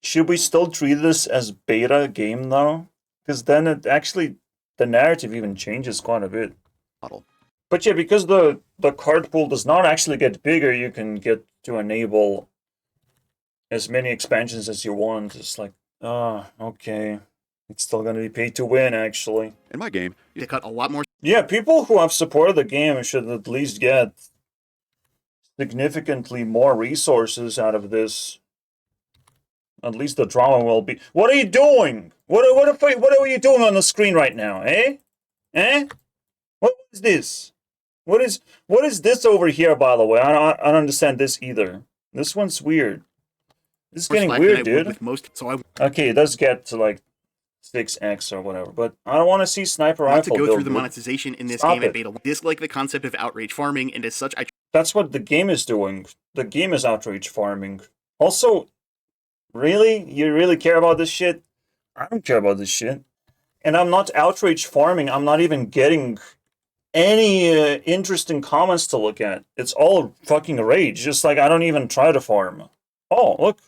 Should we still treat this as beta game though? Because then it actually, the narrative even changes quite a bit. Model. But yeah, because the card pool does not actually get bigger, you can get to enable as many expansions as you want. It's like, okay. It's still gonna be pay to win, actually. In my game, to cut a lot more Yeah, people who have supported the game should at least get significantly more resources out of this. At least the drama will be. What are you doing? What are you doing on the screen right now? Eh? Eh? What is this? What is this over here? By the way, I don't understand this either. This one's weird. This is getting slack than I weird, would dude. with most, so I Okay, it does get to like 6x or whatever, but I don't want to see sniper want to rifle go build, through the dude. monetization in this Stop game it. at beta. Dislike the concept of outrage farming, and as such, I That's what the game is doing. The game is outrage farming. Also, really? You really care about this shit? I don't care about this shit. And I'm not outrage farming. I'm not even getting any interesting comments to look at. It's all fucking rage. Just like I don't even try to farm. Oh, look.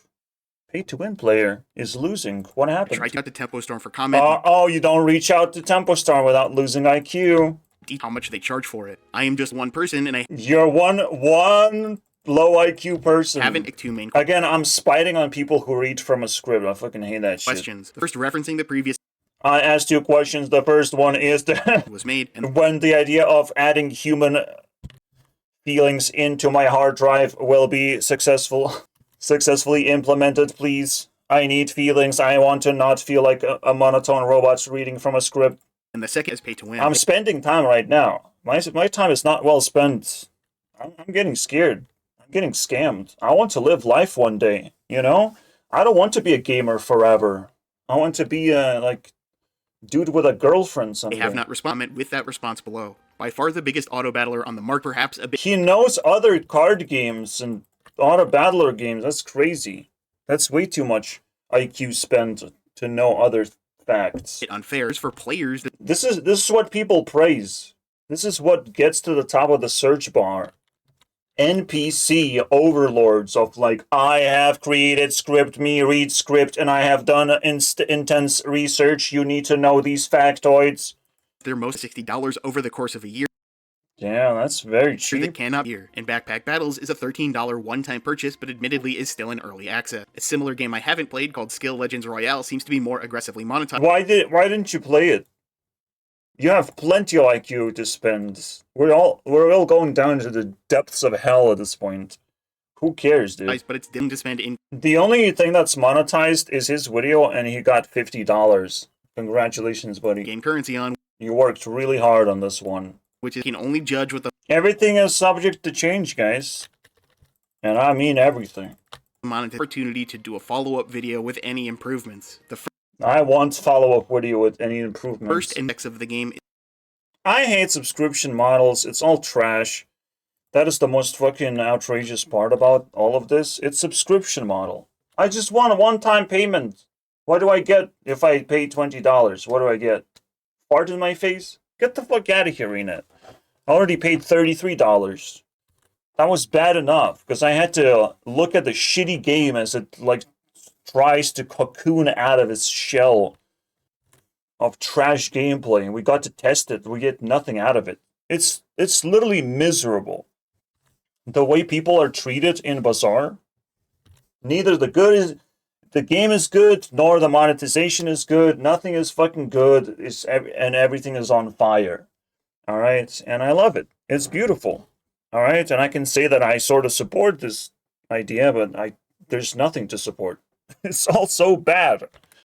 Pay to win player is losing. What happened? tried to get the Tempo Storm for comment. Oh, you don't reach out to Tempo Star without losing IQ. How much they charge for it. I am just one person, and I You're one low IQ person. haven't two main Again, I'm spiting on people who read from a script. I fucking hate that shit. questions. The first referencing the previous I asked you questions. The first one is was made, and when the idea of adding human feelings into my hard drive will be successfully implemented, please. I need feelings. I want to not feel like a monotone robot reading from a script. the second is pay to win. I'm spending time right now. My time is not well spent. I'm getting scared. I'm getting scammed. I want to live life one day, you know? I don't want to be a gamer forever. I want to be a, like, dude with a girlfriend They someday. have not responded with that response below. By far the biggest auto battler on the market, perhaps a bit He knows other card games and auto battler games. That's crazy. That's way too much IQ spent to know other facts. unfair for players that This is what people praise. This is what gets to the top of the search bar. NPC overlords of like, I have created script, me read script, and I have done intense research. You need to know these factoids. they're most $60 over the course of a year Yeah, that's very that cheap. cannot year. And Backpack Battles is a $13 one-time purchase, but admittedly is still in early access. A similar game I haven't played called Skill Legends Royale seems to be more aggressively monetized. Why didn't you play it? You have plenty of IQ to spend. We're all going down to the depths of hell at this point. Who cares, dude? But it's dim to spend in The only thing that's monetized is his video, and he got $50. Congratulations, buddy. game currency on, You worked really hard on this one. which is can only judge with the Everything is subject to change, guys. And I mean everything. monetary opportunity to do a follow-up video with any improvements. The I want follow-up video with any improvements. first index of the game I hate subscription models. It's all trash. That is the most fucking outrageous part about all of this. It's subscription model. I just want a one-time payment. What do I get if I pay $20? What do I get? Fart in my face? Get the fuck out of here, Renet. I already paid $33. That was bad enough, because I had to look at the shitty game as it, like, tries to cocoon out of its shell of trash gameplay, and we got to test it. We get nothing out of it. It's literally miserable. The way people are treated in Bazaar, neither the game is good, nor the monetization is good. Nothing is fucking good. And everything is on fire. All right, and I love it. It's beautiful. All right, and I can say that I sort of support this idea, but there's nothing to support. It's all so bad.